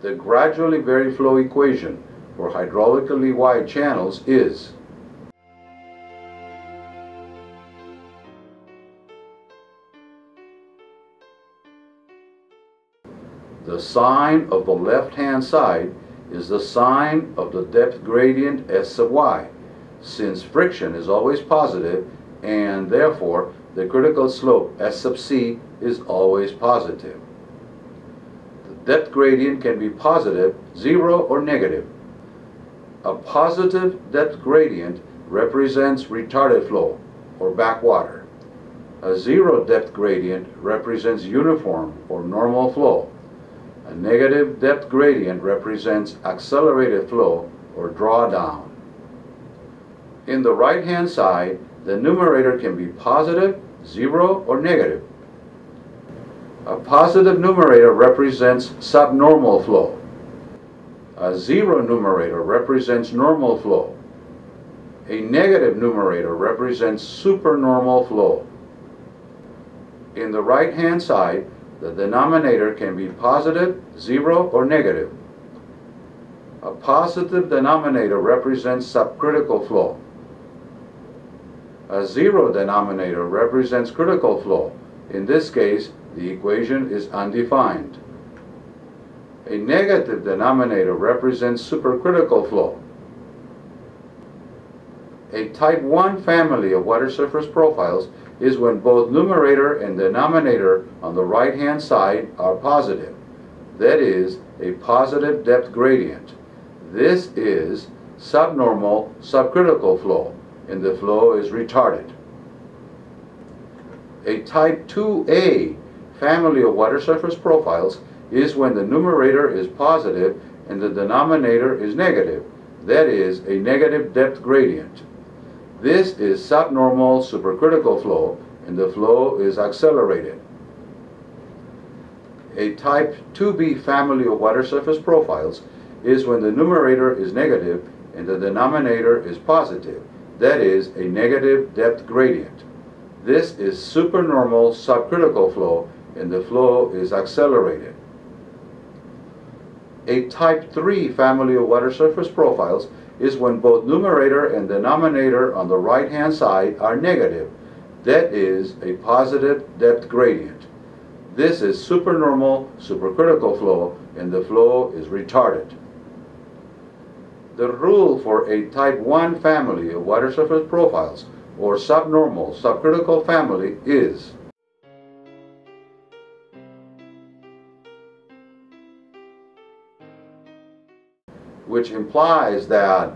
The gradually varied flow equation for hydraulically wide channels is the sine of the left-hand side is the sine of the depth gradient S sub y, since friction is always positive and therefore the critical slope S sub c is always positive. The depth gradient can be positive, 0, or negative. A positive depth gradient represents retarded flow or backwater. A 0 depth gradient represents uniform or normal flow. A negative depth gradient represents accelerated flow or drawdown. In the right-hand side, the numerator can be positive, 0, or negative. A positive numerator represents subnormal flow. A 0 numerator represents normal flow. A negative numerator represents supernormal flow. In the right-hand side, the denominator can be positive, 0, or negative. A positive denominator represents subcritical flow. A 0 denominator represents critical flow. In this case, the equation is undefined. A negative denominator represents supercritical flow. A type 1 family of water surface profiles is when both numerator and denominator on the right-hand side are positive. That is, a positive depth gradient. This is subnormal subcritical flow, and the flow is retarded. A type 2A family of water surface profiles is when the numerator is positive and the denominator is negative. That is, a negative depth gradient. This is subnormal supercritical flow, and the flow is accelerated. A type 2B family of water surface profiles is when the numerator is negative and the denominator is positive. That is, a negative depth gradient. This is supernormal subcritical flow, and the flow is accelerated. A type 3 family of water surface profiles is when both numerator and denominator on the right-hand side are negative. That is a positive depth gradient. This is supernormal supercritical flow, and the flow is retarded. The rule for a type 1 family of water surface profiles or subnormal subcritical family is which implies that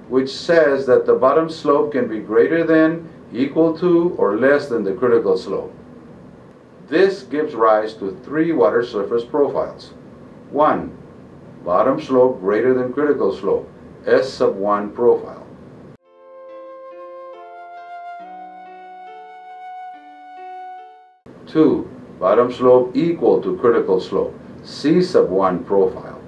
which says that the bottom slope can be greater than, equal to, or less than the critical slope. This gives rise to 3 water surface profiles. 1. Bottom slope greater than critical slope, S sub 1 profile. 2. Bottom slope equal to critical slope, C sub 1 profile.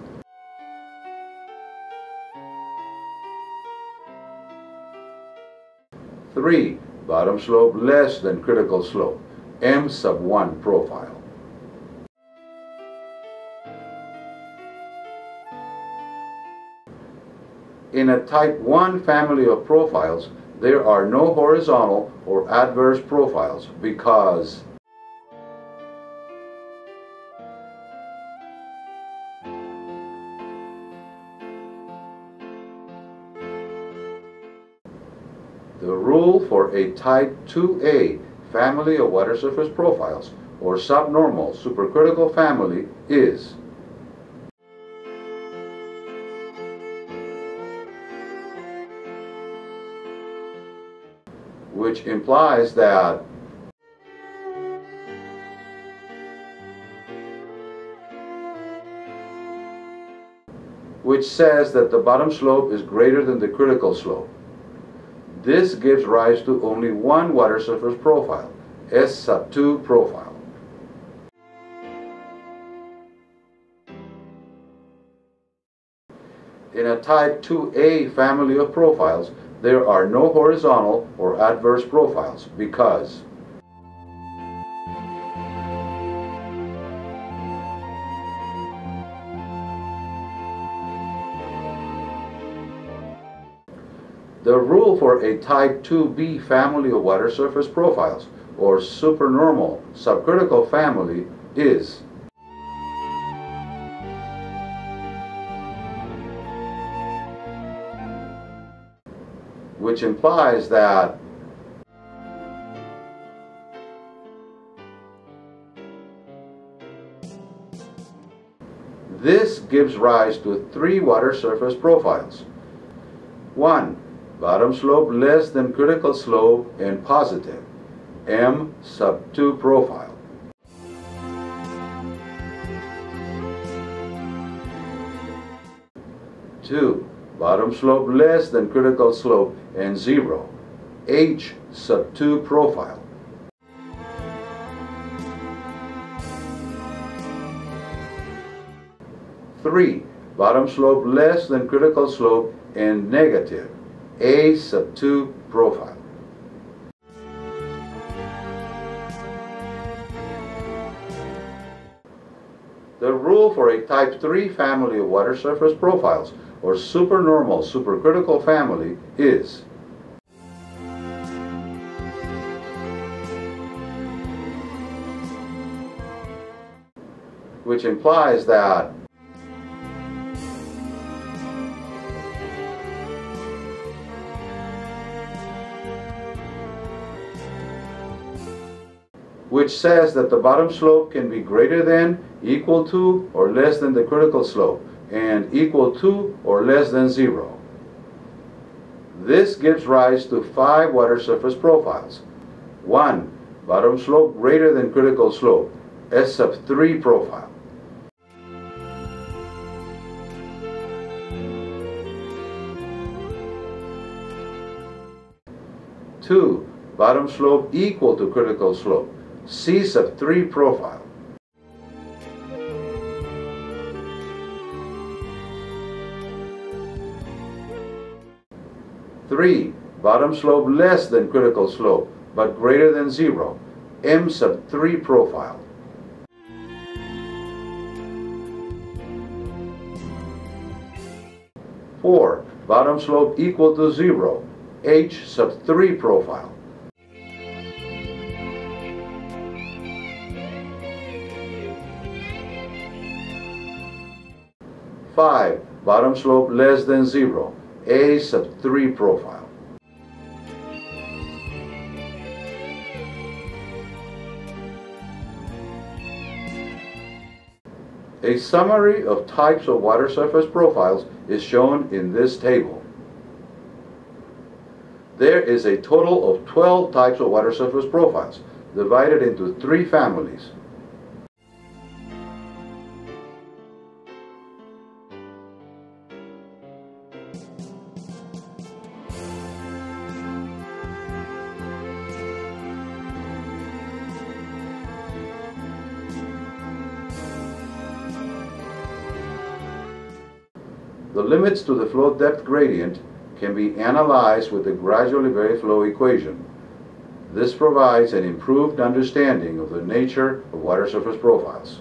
3. Bottom slope less than critical slope, M sub 1 profile. In a type 1 family of profiles, there are no horizontal or adverse profiles because the rule for a type 2A family of water surface profiles or subnormal supercritical family is which implies that which says that the bottom slope is greater than the critical slope. This gives rise to only one water surface profile, S sub 2 profile. In a type 2A family of profiles, there are no horizontal or adverse profiles because the rule for a type 2b family of water surface profiles or supernormal subcritical family is which implies that this gives rise to three water surface profiles. 1. Bottom slope less than critical slope and positive, M sub 2 profile. 2. Bottom slope less than critical slope and 0, H sub 2 profile. 3. Bottom slope less than critical slope and negative, A sub 2 profile. The rule for a type 3 family of water surface profiles or supernormal supercritical family is which implies that which says that the bottom slope can be greater than, equal to, or less than the critical slope, and equal to or less than 0. This gives rise to 5 water surface profiles. 1. Bottom slope greater than critical slope, S sub 3 profile. 2. Bottom slope equal to critical slope, C sub 3 profile. 3. Bottom slope less than critical slope, but greater than 0, M sub 3 profile. 4. Bottom slope equal to 0, H sub 3 profile. 5. Bottom slope less than 0, A sub 3 profile. A summary of types of water surface profiles is shown in this table. There is a total of 12 types of water surface profiles, divided into 3 families. The limits to the flow depth gradient can be analyzed with the gradually vary flow equation. This provides an improved understanding of the nature of water surface profiles.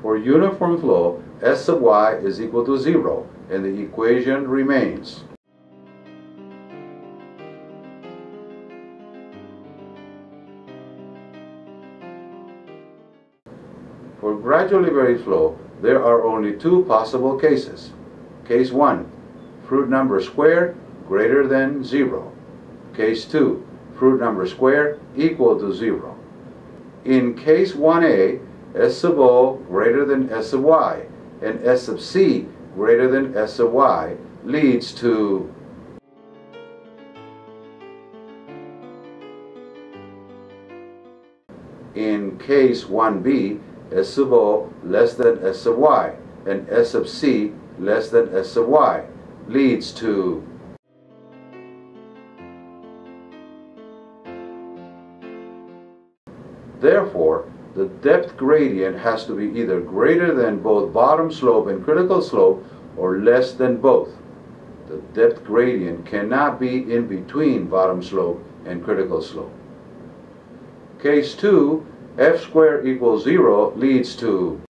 For uniform flow, S sub y is equal to 0, and the equation remains. For gradually varied flow, there are only 2 possible cases. Case 1, fruit number squared greater than 0. Case 2, fruit number squared equal to 0. In case 1a, S sub O greater than S sub y, and S sub C greater than S of y leads to in case 1b, S of O less than S of y and S of C less than S of y leads to therefore, the depth gradient has to be either greater than both bottom slope and critical slope or less than both. The depth gradient cannot be in between bottom slope and critical slope. Case 2, f squared equals 0 leads to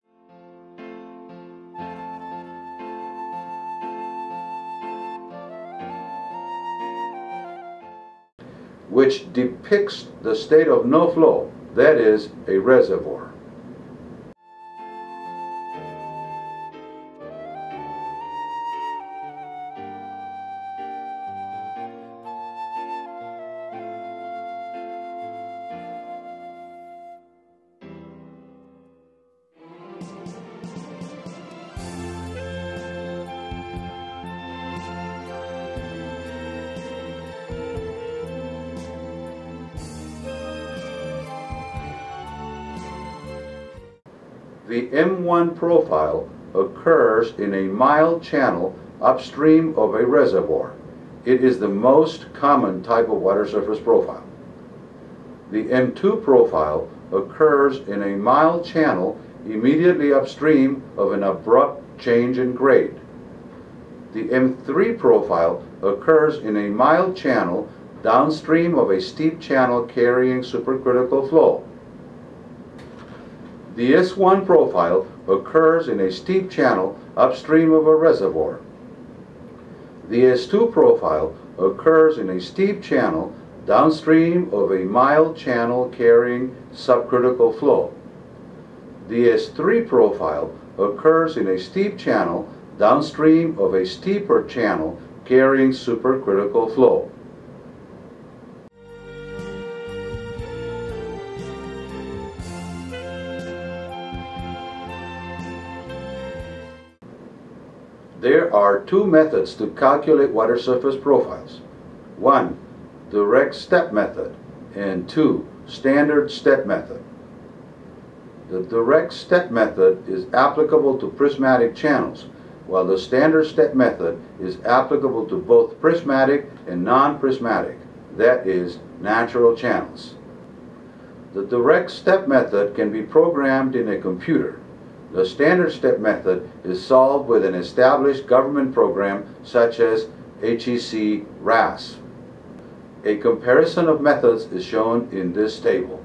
which depicts the state of no flow, that is, a reservoir. The M1 profile occurs in a mild channel upstream of a reservoir. It is the most common type of water surface profile. The M2 profile occurs in a mild channel immediately upstream of an abrupt change in grade. The M3 profile occurs in a mild channel downstream of a steep channel carrying supercritical flow. The S1 profile occurs in a steep channel upstream of a reservoir. The S2 profile occurs in a steep channel downstream of a mild channel carrying subcritical flow. The S3 profile occurs in a steep channel downstream of a steeper channel carrying supercritical flow. There are two methods to calculate water surface profiles. 1. Direct step method, and 2. Standard step method. The direct step method is applicable to prismatic channels, while the standard step method is applicable to both prismatic and non-prismatic, that is, natural channels. The direct step method can be programmed in a computer. The standard step method is solved with an established government program such as HEC RAS. A comparison of methods is shown in this table.